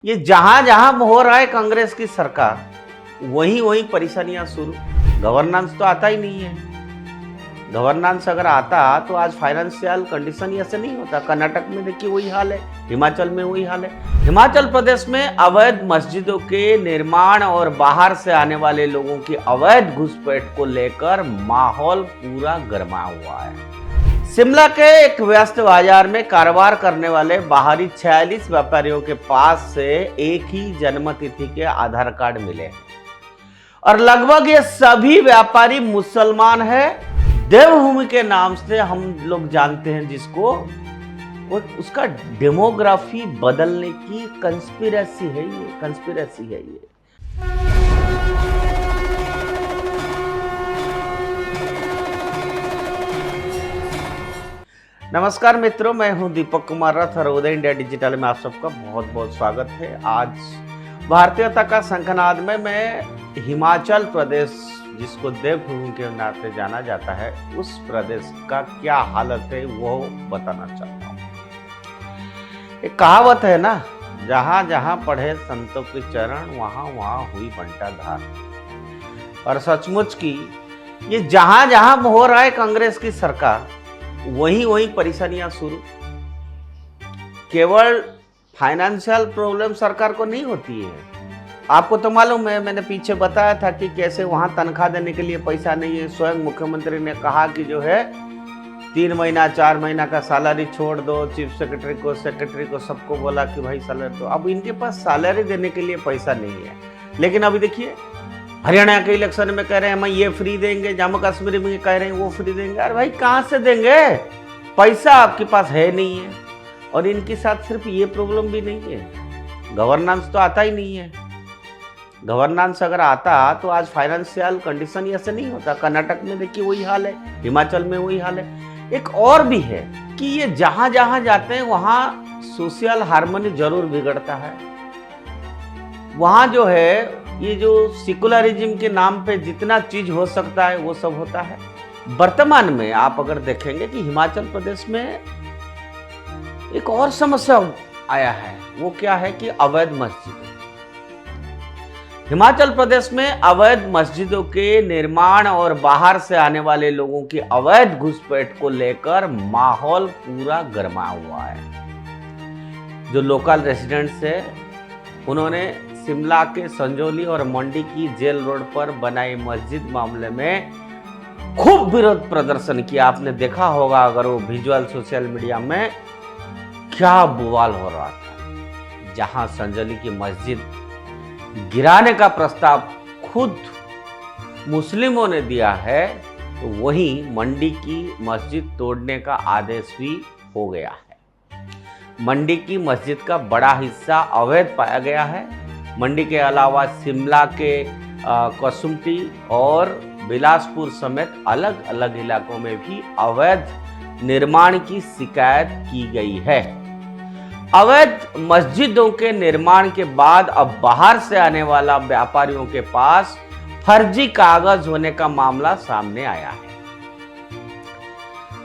ये जहां जहां हो रहा है कांग्रेस की सरकार, वहीं वहीं परेशानियां शुरू। गवर्नेंस तो आता ही नहीं है। गवर्नेंस अगर आता तो आज फाइनेंशियल कंडीशन ऐसे नहीं होता। कर्नाटक में देखिए वही हाल है, हिमाचल में वही हाल है। हिमाचल प्रदेश में अवैध मस्जिदों के निर्माण और बाहर से आने वाले लोगों की अवैध घुसपैठ को लेकर माहौल पूरा गर्मा हुआ है। शिमला के एक व्यस्त बाजार में कारोबार करने वाले बाहरी 46 व्यापारियों के पास से एक ही जन्म तिथि के आधार कार्ड मिले और लगभग ये सभी व्यापारी मुसलमान हैं। देवभूमि के नाम से हम लोग जानते हैं जिसको, वो उसका डेमोग्राफी बदलने की कंस्पिरेसी है ये। नमस्कार मित्रों, मैं हूं दीपक कुमार रथ और उदय इंडिया डिजिटल में आप सबका बहुत बहुत स्वागत है। आज भारतीयता का शंखनाद में मैं हिमाचल प्रदेश, जिसको देवभूमि के नाम से जाना जाता है, उस प्रदेश का क्या हालत है वो बताना चाहता हूँ। एक कहावत है ना, जहां जहां पढ़े संतों के चरण वहां वहां हुई बंटाधार। और सचमुच की ये जहां जहां हो रहा है कांग्रेस की सरकार, वहीं वहीं परेशानियां शुरू। केवल फाइनेंशियल प्रॉब्लम सरकार को नहीं होती है। आपको तो मालूम है, मैंने पीछे बताया था कि कैसे वहां तनख्वाह देने के लिए पैसा नहीं है। स्वयं मुख्यमंत्री ने कहा कि जो है 3 महीना 4 महीना का सैलरी छोड़ दो। चीफ सेक्रेटरी को सबको बोला कि भाई सैलरी दो। अब इनके पास सैलरी देने के लिए पैसा नहीं है। लेकिन अभी देखिए, हरियाणा के इलेक्शन में कह रहे हैं हम ये फ्री देंगे, जम्मू कश्मीर में कह रहे हैं वो फ्री देंगे। अरे भाई कहां से देंगे? पैसा आपके पास है नहीं है। और इनके साथ सिर्फ ये प्रॉब्लम भी नहीं है, गवर्नेंस तो आता ही नहीं है। गवर्नेंस अगर आता तो आज फाइनेंशियल कंडीशन ऐसे नहीं होता। कर्नाटक में देखिए वही हाल है, हिमाचल में वही हाल है। एक और भी है कि ये जहां जहां जाते हैं वहां सोशल हार्मनी जरूर बिगड़ता है। वहां जो है, ये जो सेकुलरिज्म के नाम पे जितना चीज हो सकता है वो सब होता है। वर्तमान में आप अगर देखेंगे कि हिमाचल प्रदेश में एक और समस्या आया है। वो क्या है कि अवैध मस्जिद। हिमाचल प्रदेश में अवैध मस्जिदों के निर्माण और बाहर से आने वाले लोगों की अवैध घुसपैठ को लेकर माहौल पूरा गर्मा हुआ है। जो लोकल रेजिडेंट्स है, उन्होंने शिमला के संजौली और मंडी की जेल रोड पर बनाई मस्जिद मामले में खूब विरोध प्रदर्शन किया। आपने देखा होगा अगर वो विजुअल सोशल मीडिया में, क्या बवाल हो रहा था। जहां संजौली की मस्जिद गिराने का प्रस्ताव खुद मुस्लिमों ने दिया है, तो वहीं मंडी की मस्जिद तोड़ने का आदेश भी हो गया है। मंडी की मस्जिद का बड़ा हिस्सा अवैध पाया गया है। मंडी के अलावा शिमला के कसुम्पटी और बिलासपुर समेत अलग अलग इलाकों में भी अवैध निर्माण की शिकायत की गई है। अवैध मस्जिदों के निर्माण के बाद अब बाहर से आने वाला व्यापारियों के पास फर्जी कागज होने का मामला सामने आया है।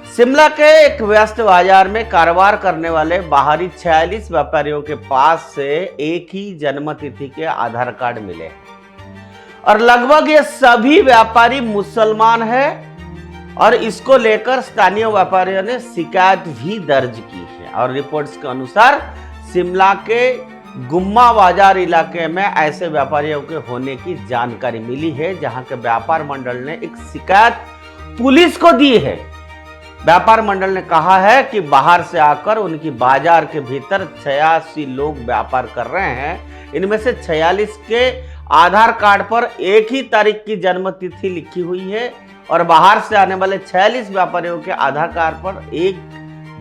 शिमला के एक व्यस्त बाजार में कारोबार करने वाले बाहरी 46 व्यापारियों के पास से एक ही जन्म तिथि के आधार कार्ड मिले और लगभग ये सभी व्यापारी मुसलमान हैं। और इसको लेकर स्थानीय व्यापारियों ने शिकायत भी दर्ज की है। और रिपोर्ट्स के अनुसार शिमला के गुम्मा बाजार इलाके में ऐसे व्यापारियों के होने की जानकारी मिली है, जहां के व्यापार मंडल ने एक शिकायत पुलिस को दी है। व्यापार मंडल ने कहा है कि बाहर से आकर उनकी बाजार के भीतर 86 लोग व्यापार कर रहे हैं। इनमें से 46 के आधार कार्ड पर एक ही तारीख की जन्म तिथि लिखी हुई है और बाहर से आने वाले 46 व्यापारियों के आधार कार्ड पर 1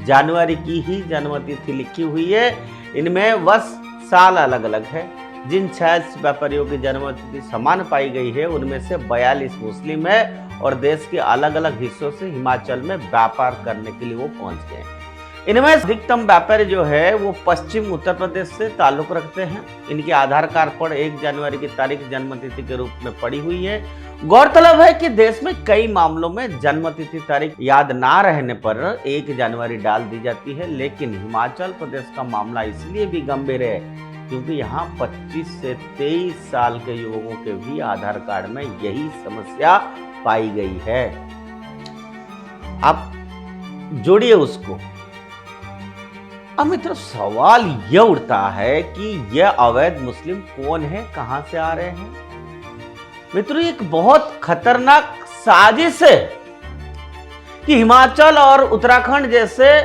जनवरी की ही जन्म तिथि लिखी हुई है। इनमें बस साल अलग अलग है। जिन 46 व्यापारियों की जन्म तिथि समान पाई गई है, उनमें से 42 मुस्लिम है और देश के अलग अलग हिस्सों से हिमाचल में व्यापार करने के लिए वो पहुंच गए। इनमें अधिकतम व्यापारी जो है वो पश्चिम उत्तर प्रदेश से ताल्लुक रखते हैं। इनके आधार कार्ड पर 1 जनवरी की तारीख जन्मतिथि के रूप में पड़ी हुई है। गौरतलब है कि देश में कई मामलों में जन्मतिथि तारीख याद ना रहने पर 1 जनवरी डाल दी जाती है, लेकिन हिमाचल प्रदेश का मामला इसलिए भी गंभीर है क्योंकि यहाँ 25 से 23 साल के युवकों के भी आधार कार्ड में यही समस्या पाई गई है। आप जोड़िए उसको। अब मित्रों सवाल यह उठता है कि यह अवैध मुस्लिम कौन है, कहां से आ रहे हैं। मित्रों एक बहुत खतरनाक साजिश है कि हिमाचल और उत्तराखंड जैसे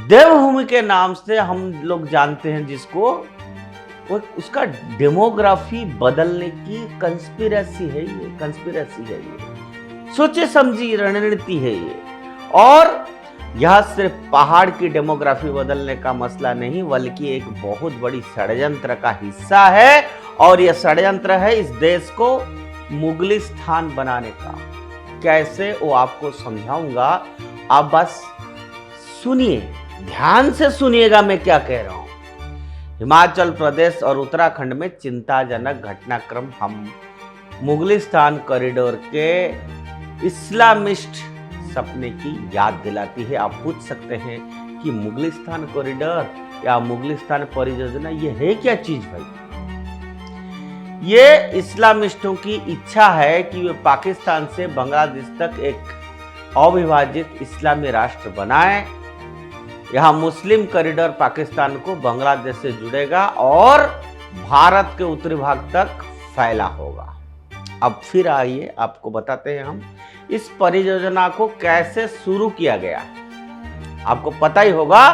देवभूमि के नाम से हम लोग जानते हैं जिसको, उसका डेमोग्राफी बदलने की कंस्पिरेसी है ये, सोचे समझी रणनीति है ये। और यह सिर्फ पहाड़ की डेमोग्राफी बदलने का मसला नहीं बल्कि एक बहुत बड़ी षड्यंत्र का हिस्सा है। और यह षड्यंत्र है इस देश को मुगलिस्तान बनाने का। कैसे वो आपको समझाऊंगा, आप बस सुनिए, ध्यान से सुनिएगा मैं क्या कह रहा हूं। हिमाचल प्रदेश और उत्तराखंड में चिंताजनक घटनाक्रम हम मुगलिस्तान कॉरिडोर के इस्लामिस्ट सपने की याद दिलाती है। आप पूछ सकते हैं कि मुगलिस्तान कॉरिडोर या मुगलिस्तान परियोजना ये है क्या चीज भाई। ये इस्लामिस्टों की इच्छा है कि वे पाकिस्तान से बांग्लादेश तक एक अविभाजित इस्लामी राष्ट्र बनाएं। यहां मुस्लिम कॉरिडोर पाकिस्तान को बांग्लादेश से जुड़ेगा और भारत के उत्तरी भाग तक फैला होगा। अब फिर आइए आपको बताते हैं हम इस परियोजना को कैसे शुरू किया गया। आपको पता ही होगा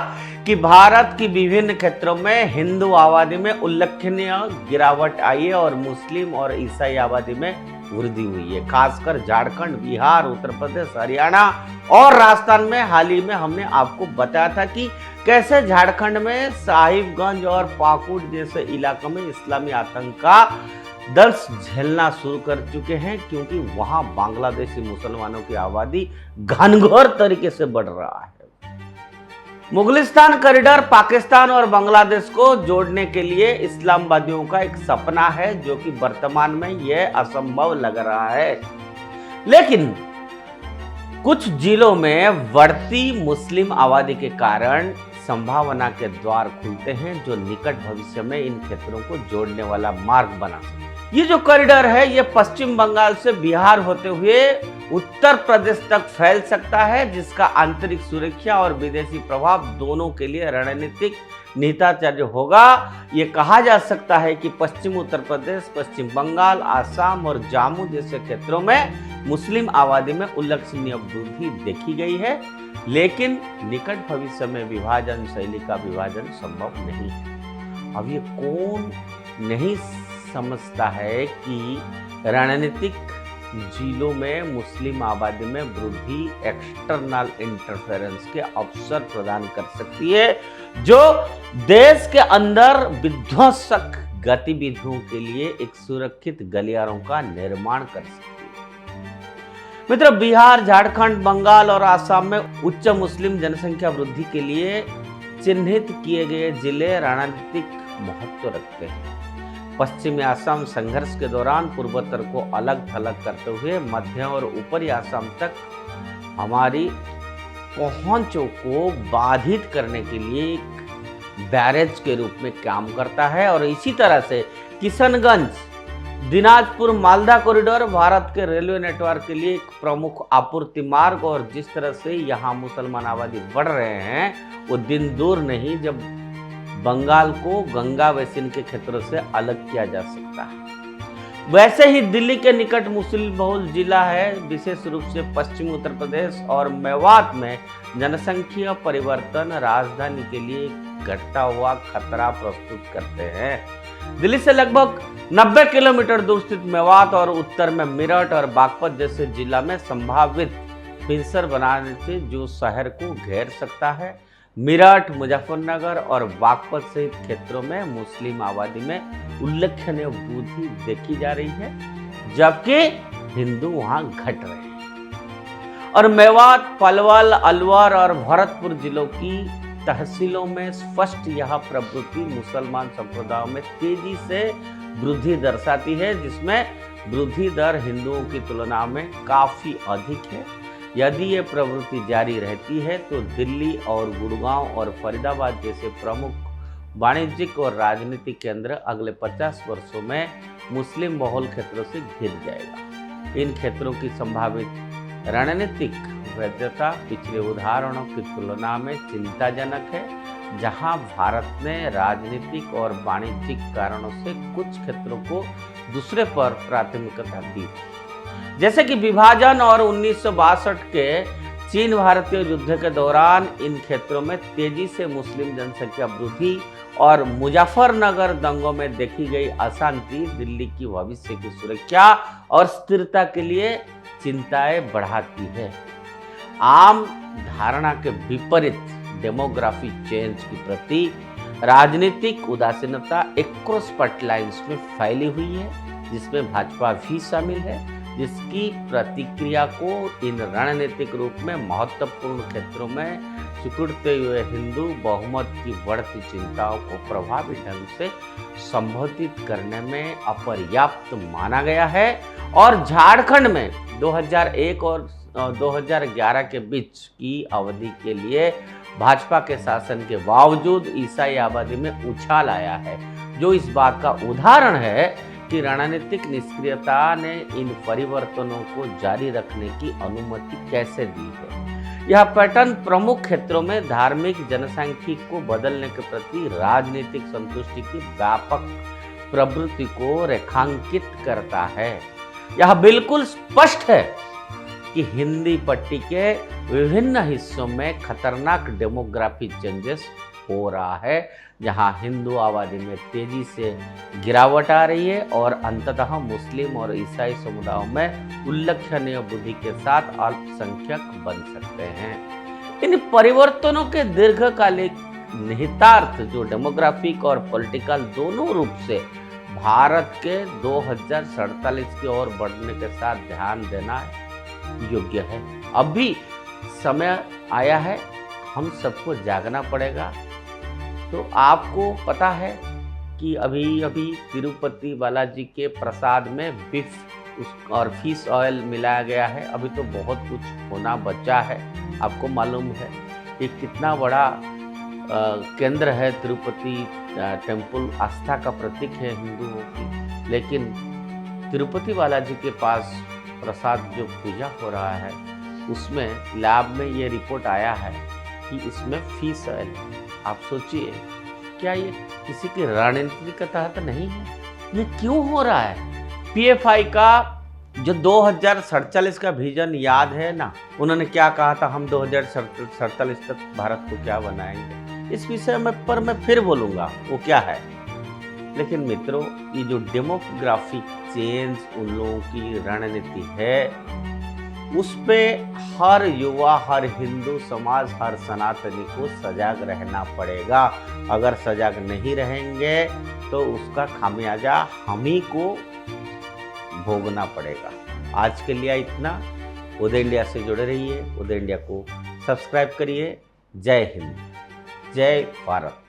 कि भारत की विभिन्न क्षेत्रों में हिंदू आबादी में उल्लेखनीय गिरावट आई है और मुस्लिम और ईसाई आबादी में वृद्धि हुई है। खासकर झारखंड, बिहार, उत्तर प्रदेश, हरियाणा और राजस्थान में हाल ही में हमने आपको बताया था कि कैसे झारखंड में साहिबगंज और पाकुड़ जैसे इलाकों में इस्लामी आतंक का दर्श झेलना शुरू कर चुके हैं, क्योंकि वहां बांग्लादेशी मुसलमानों की आबादी घनघोर तरीके से बढ़ रहा है। मुगलिस्तान कॉरिडोर पाकिस्तान और बांग्लादेश को जोड़ने के लिए इस्लामवादियों का एक सपना है जो कि वर्तमान में यह असंभव लग रहा है। लेकिन कुछ जिलों में बढ़ती मुस्लिम आबादी के कारण संभावना के द्वार खुलते हैं जो निकट भविष्य में इन क्षेत्रों को जोड़ने वाला मार्ग बना सकते हैं। ये जो कॉरिडोर है ये पश्चिम बंगाल से बिहार होते हुए उत्तर प्रदेश तक फैल सकता है, जिसका आंतरिक सुरक्षा और विदेशी प्रभाव दोनों के लिए रणनीतिक निहितार्थ होगा। ये कहा जा सकता है कि पश्चिम उत्तर प्रदेश, पश्चिम बंगाल, आसाम और जम्मू जैसे क्षेत्रों में मुस्लिम आबादी में उल्लेखनीय वृद्धि देखी गई है, लेकिन निकट भविष्य में विभाजन शैली का विभाजन संभव नहीं है। अब ये कौन नहीं समझता है कि रणनीतिक जिलों में मुस्लिम आबादी में वृद्धि एक्सटर्नल इंटरफेरेंस के अवसर प्रदान कर सकती है, जो देश के अंदर विध्वंसक गतिविधियों के लिए एक सुरक्षित गलियारों का निर्माण कर सकती है। मित्रों, बिहार, झारखंड, बंगाल और आसाम में उच्च मुस्लिम जनसंख्या वृद्धि के लिए चिन्हित किए गए जिले रणनीतिक महत्व रखते हैं। पश्चिमी असम संघर्ष के दौरान पूर्वोत्तर को अलग थलग करते हुए मध्य और ऊपरी असम तक हमारी पहुंचों को बाधित करने के लिए एक बैरेज के रूप में काम करता है। और इसी तरह से किशनगंज, दिनाजपुर, मालदा कॉरिडोर भारत के रेलवे नेटवर्क के लिए एक प्रमुख आपूर्ति मार्ग, और जिस तरह से यहाँ मुसलमान आबादी बढ़ रहे हैं वो दिन दूर नहीं जब बंगाल को गंगा बेसिन के क्षेत्रों से अलग किया जा सकता है। वैसे ही दिल्ली के निकट मुस्लिम बहुल जिला है, विशेष रूप से पश्चिमी उत्तर प्रदेश और मेवात में जनसंख्या परिवर्तन राजधानी के लिए घटता हुआ खतरा प्रस्तुत करते हैं। दिल्ली से लगभग 90 किलोमीटर दूर स्थित मेवात और उत्तर में मेरठ और बागपत जैसे जिला में संभावित पिंसर बनाने से जो शहर को घेर सकता है। मेरठ, मुजफ्फरनगर और बागपत सहित क्षेत्रों में मुस्लिम आबादी में उल्लेखनीय वृद्धि देखी जा रही है, जबकि हिंदू वहां घट रहे हैं। और मेवात, पलवल, अलवर और भरतपुर जिलों की तहसीलों में स्पष्ट यह प्रवृत्ति मुसलमान संप्रदायों में तेजी से वृद्धि दर्शाती है, जिसमें वृद्धि दर हिंदुओं की तुलना में काफी अधिक है। यदि ये प्रवृत्ति जारी रहती है तो दिल्ली और गुड़गांव और फरीदाबाद जैसे प्रमुख वाणिज्यिक और राजनीतिक केंद्र अगले 50 वर्षों में मुस्लिम बहुल क्षेत्रों से घिर जाएगा। इन क्षेत्रों की संभावित रणनीतिक वैधता पिछले उदाहरणों की तुलना में चिंताजनक है, जहां भारत ने राजनीतिक और वाणिज्यिक कारणों से कुछ क्षेत्रों को दूसरे पर प्राथमिकता दी, जैसे कि विभाजन और 1962 के चीन भारतीय युद्ध के दौरान इन क्षेत्रों में तेजी से मुस्लिम जनसंख्या वृद्धि और मुजफ्फरनगर दंगों में देखी गई अशांति दिल्ली की भविष्य की सुरक्षा और स्थिरता के लिए चिंताएं बढ़ाती है। आम धारणा के विपरीत डेमोग्राफी चेंज की प्रति राजनीतिक उदासीनता एक्रॉस पार्टी लाइन्स में फैली हुई है, जिसमें भाजपा भी शामिल है, जिसकी प्रतिक्रिया को इन रणनीतिक रूप में महत्वपूर्ण क्षेत्रों में सिकुड़ते हुए हिंदू बहुमत की बढ़ती चिंताओं को प्रभावी ढंग से संबोधित करने में अपर्याप्त माना गया है। और झारखंड में 2001 और 2011 के बीच की अवधि के लिए भाजपा के शासन के बावजूद ईसाई आबादी में उछाल आया है, जो इस बात का उदाहरण है कि रणनीतिक निष्क्रियता ने इन परिवर्तनों को जारी रखने की अनुमति कैसे दी है। यह पैटर्न प्रमुख क्षेत्रों में धार्मिक जनसांख्यिकी को बदलने के प्रति राजनीतिक संतुष्टि की व्यापक प्रवृत्ति को रेखांकित करता है। यह बिल्कुल स्पष्ट है कि हिंदी पट्टी के विभिन्न हिस्सों में खतरनाक डेमोग्राफी चेंजेस हो रहा है, जहां हिंदू आबादी में तेजी से गिरावट आ रही है और अंततः मुस्लिम और ईसाई समुदायों में उल्लेखनीय वृद्धि के साथ अल्पसंख्यक बन सकते हैं। इन परिवर्तनों के दीर्घकालिक निहितार्थ, जो डेमोग्राफिक और पॉलिटिकल दोनों रूप से भारत के 2047 की ओर बढ़ने के साथ ध्यान देना योग्य है। अभी समय आया है, हम सबको जागना पड़ेगा। तो आपको पता है कि अभी तिरुपति बालाजी के प्रसाद में बीफ और फिश ऑयल मिलाया गया है। अभी तो बहुत कुछ होना बचा है। आपको मालूम है कि कितना बड़ा केंद्र है तिरुपति टेम्पल, आस्था का प्रतीक है हिंदुओं की, लेकिन तिरुपति बालाजी के पास प्रसाद जो पूजा हो रहा है उसमें लैब में ये रिपोर्ट आया है कि इसमें फिश ऑयल है। आप सोचिए, क्या ये किसी की रणनीति के तहत नहीं है? ये क्यों हो रहा है? पीएफआई का जो 2047 का विजन याद है ना, उन्होंने क्या कहा था, हम 2047 तक भारत को क्या बनाएंगे। इस विषय में पर मैं फिर बोलूंगा वो क्या है। लेकिन मित्रों, ये जो डेमोग्राफिक चेंज उन लोगों की रणनीति है, उस पे हर युवा, हर हिंदू समाज, हर सनातनी को सजग रहना पड़ेगा। अगर सजग नहीं रहेंगे तो उसका खामियाजा हम ही को भोगना पड़ेगा। आज के लिए इतना। उदय इंडिया से जुड़े रहिए, उदय इंडिया को सब्सक्राइब करिए। जय हिंद, जय भारत।